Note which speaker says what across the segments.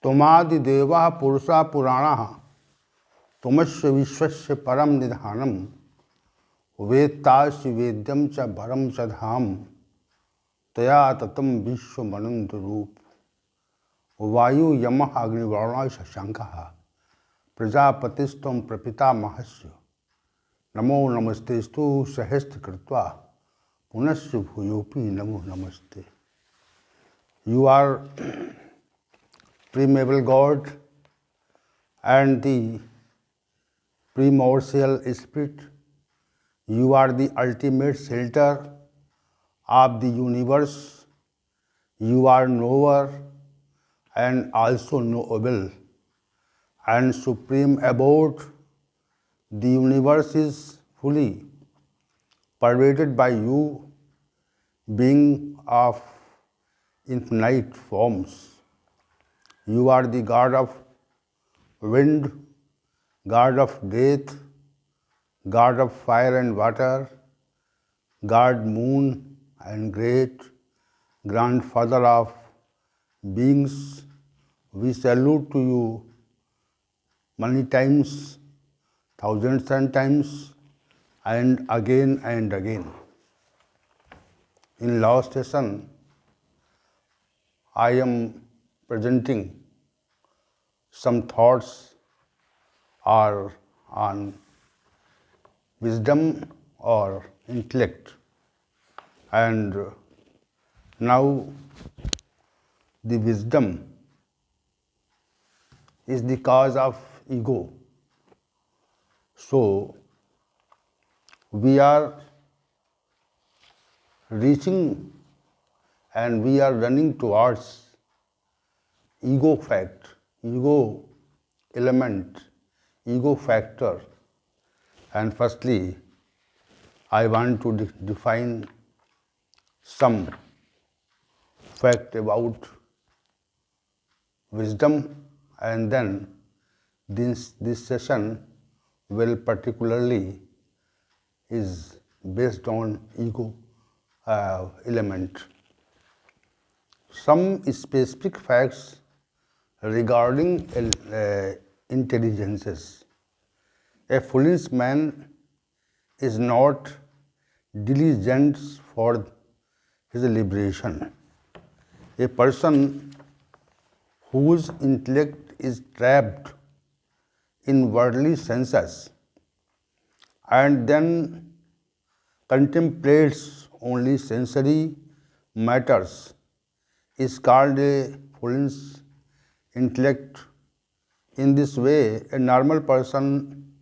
Speaker 1: तुमादिदेवा पुरुषा पुराणा तुमस्य विश्वस्य परम निधानम वेत्तासि वेद्यम च भरम च धाम तया ततम विश्वमनंत रूप वायु यम अग्निवर्णा शशांक प्रजापतिस्त्वं प्रपितामहस्य नमो नमस्तेस्तु सहस्त्रकृत्वा पुनश्च भूयोपि नमो नमस्ते. You are primeval God and the primordial spirit. You are the ultimate shelter of the universe. You are knower and also knowable, and supreme abode. The universe is fully pervaded by you, being of infinite forms. You are the God of wind, God of death, God of fire and water, God moon and great grandfather of beings. We salute to you many times, thousands and times, and again and again. In last session, I am presenting some thoughts are on wisdom or intellect, and now the wisdom is the cause of ego. So we are reaching and we are running towards ego fact, ego element, ego factor. And firstly, I want to define some fact about wisdom, and then this session will particularly is based on ego element. Some specific facts regarding intelligences. A foolish man is not diligent for his liberation. A person whose intellect is trapped in worldly senses and then contemplates only sensory matters is called a foolish intellect. In this way, a normal person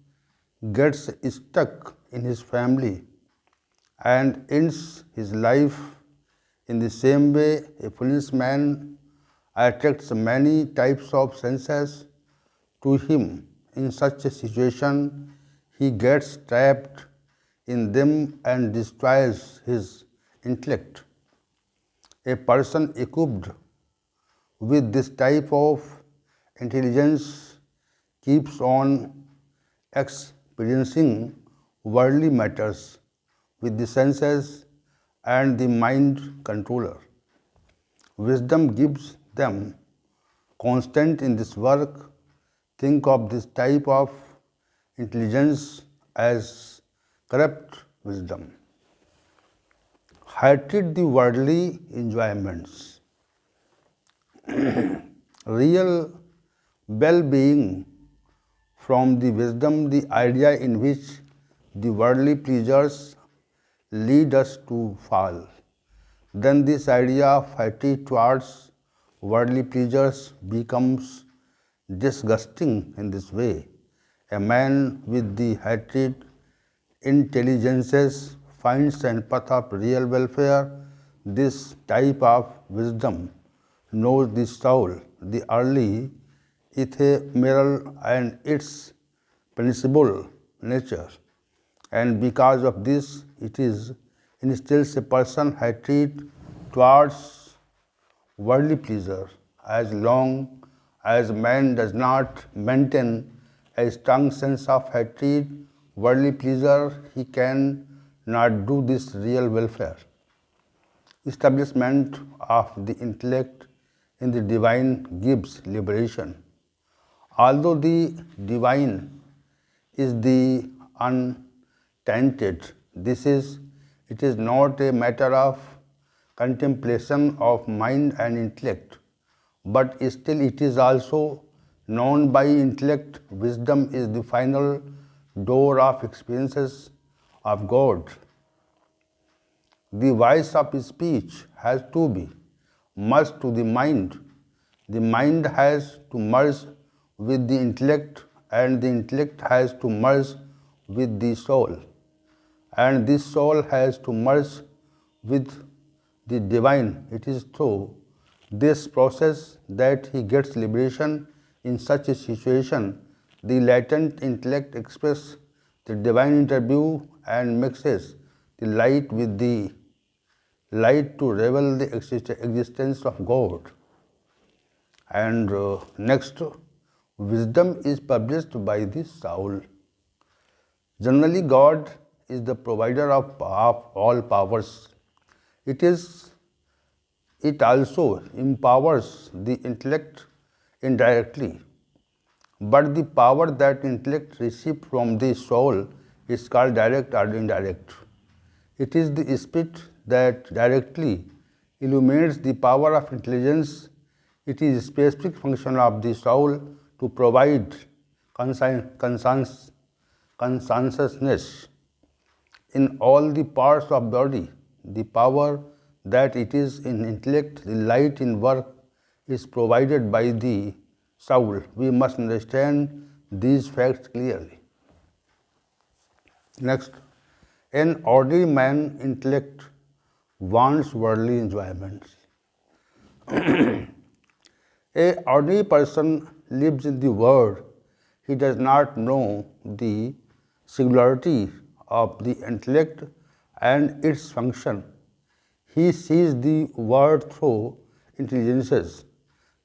Speaker 1: gets stuck in his family and ends his life. In the same way, a foolish man attracts many types of senses to him. In such a situation, he gets trapped in them and destroys his intellect. A person equipped with this type of intelligence keeps on experiencing worldly matters with the senses and the mind controller. Wisdom gives them constant in this work. Think of this type of intelligence as corrupt wisdom. Hated the worldly enjoyments. Real well-being from the wisdom, the idea in which the worldly pleasures lead us to fall. Then this idea of hatred towards worldly pleasures becomes disgusting in this way. A man with the hatred intelligences finds an path of real welfare. This type of wisdom knows the soul, the early ephemeral and its perishable nature, and because of this it is instills a person hatred towards worldly pleasure. As long as man does not maintain a strong sense of hatred, worldly pleasure, he can not do this real welfare. Establishment of the intellect in the divine gives liberation. Although the divine is the untainted, it is not a matter of contemplation of mind and intellect, but still it is also known by intellect. Wisdom is the final door of experiences of God. The voice of speech has to be merged to the mind. The mind has to merge with the intellect, and the intellect has to merge with the soul, and this soul has to merge with the divine. It is through this process that he gets liberation. In such a situation, the latent intellect expresses the divine interview and mixes the light with the light to reveal the existence of God. And next, wisdom is published by the soul. Generally, God is the provider of all powers. It also empowers the intellect indirectly. But the power that intellect receives from the soul is called direct or indirect. It is the spirit that directly illuminates the power of intelligence. It is a specific function of the soul to provide consciousness in all the parts of body. The power that it is in intellect, the light in work, is provided by the soul. We must understand these facts clearly. Next, an ordinary man intellect wants worldly enjoyments. A ordinary person lives in the world. He does not know the singularity of the intellect and its function. He sees the world through intelligences.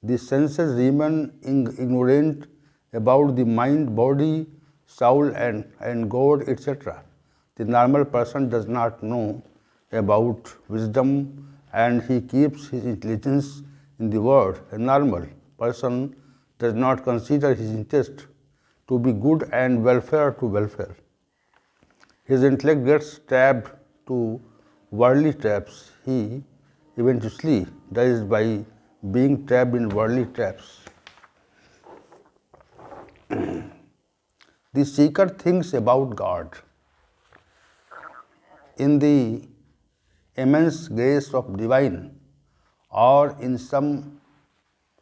Speaker 1: The senses remain ignorant about the mind, body, soul, and God, etc. The normal person does not know about wisdom, and he keeps his intelligence in the world. A normal person does not consider his interest to be good and welfare to welfare. His intellect gets trapped to worldly traps. He eventually dies by being trapped in worldly traps. The seeker thinks about God. In the immense grace of divine, or in some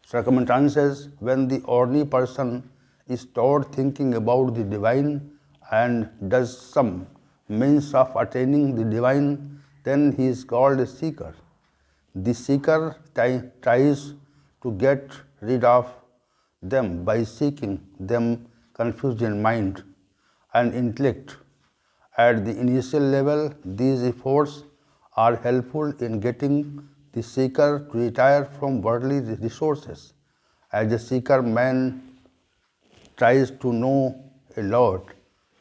Speaker 1: circumstances when the ordinary person is taught thinking about the divine and does some means of attaining the divine, then he is called a seeker. The seeker tries to get rid of them by seeking them confused in mind and intellect. At the initial level, these efforts are helpful in getting the seeker to retire from worldly resources. As a seeker, man tries to know a lot,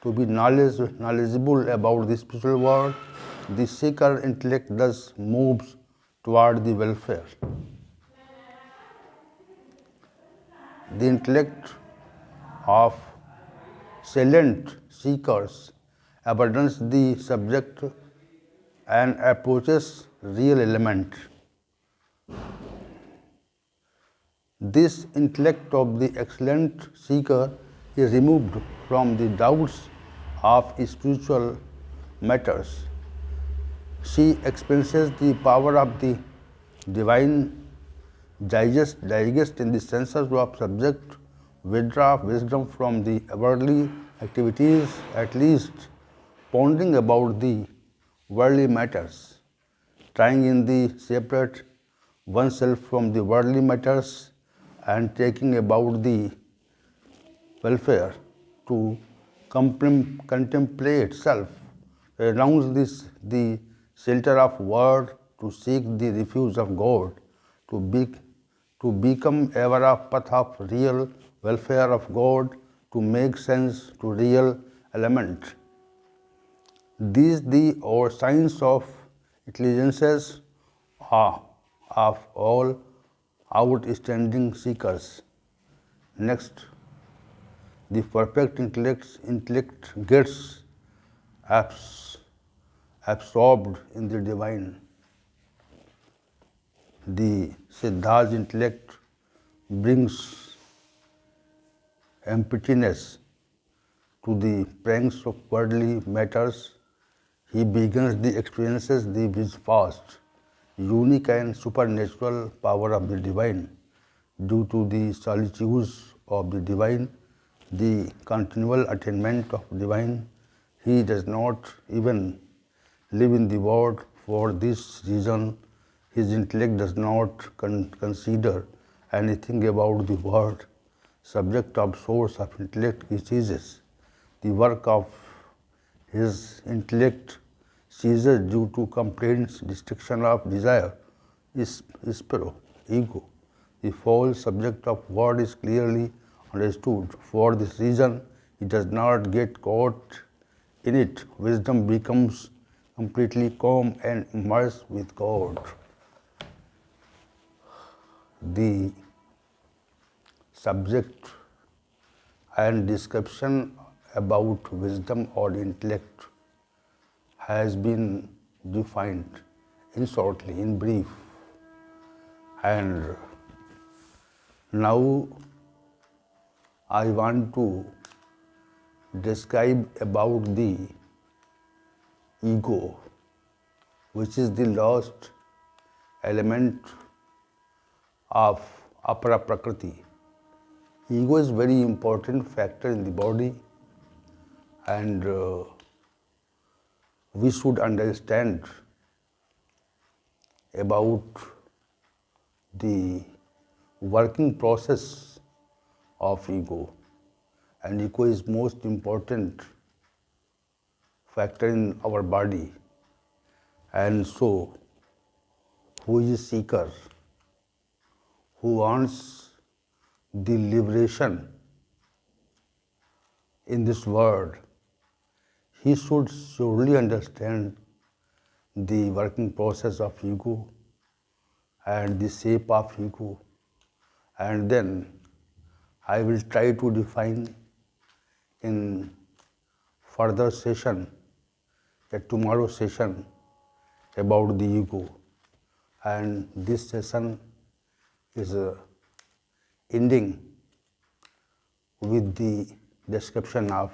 Speaker 1: to be knowledgeable about the spiritual world. The seeker intellect thus moves toward the welfare. The intellect of silent seekers abandons the subject and approaches real element. This intellect of the excellent seeker is removed from the doubts of spiritual matters. She experiences the power of the divine, digest in the senses of subject, withdraw wisdom from the worldly activities, at least pondering about the worldly matters, trying in the separate oneself from the worldly matters and taking about the welfare to contemplate self, renounce the shelter of world to seek the refuge of God, to become ever a path of real welfare of God, to make sense to real element. These the or signs of intelligences of all outstanding seekers. Next, the perfect intellect gets absorbed in the divine. The Siddha's intellect brings emptiness to the pranks of worldly matters. He begins the experiences the vast, unique and supernatural power of the divine. Due to the solitudes of the divine, the continual attainment of divine, he does not even live in the world. For this reason, his intellect does not consider anything about the world. Subject of source of intellect he ceases. The work of his intellect ceases due to complete destruction of desire, spiro, ego. The false subject of word is clearly understood. For this reason, he does not get caught in it. Wisdom becomes completely calm and immersed with God. The subject and description about wisdom or intellect has been defined in shortly, in brief. And now I want to describe about the ego, which is the last element of Apara Prakriti. Ego is very important factor in the body, and we should understand about the working process of ego. And ego is most important factor in our body. And so, who is a seeker, who wants the liberation in this world, he should surely understand the working process of ego and the shape of ego. And then I will try to define in further session, a tomorrow session, about the ego. And this session is ending with the description of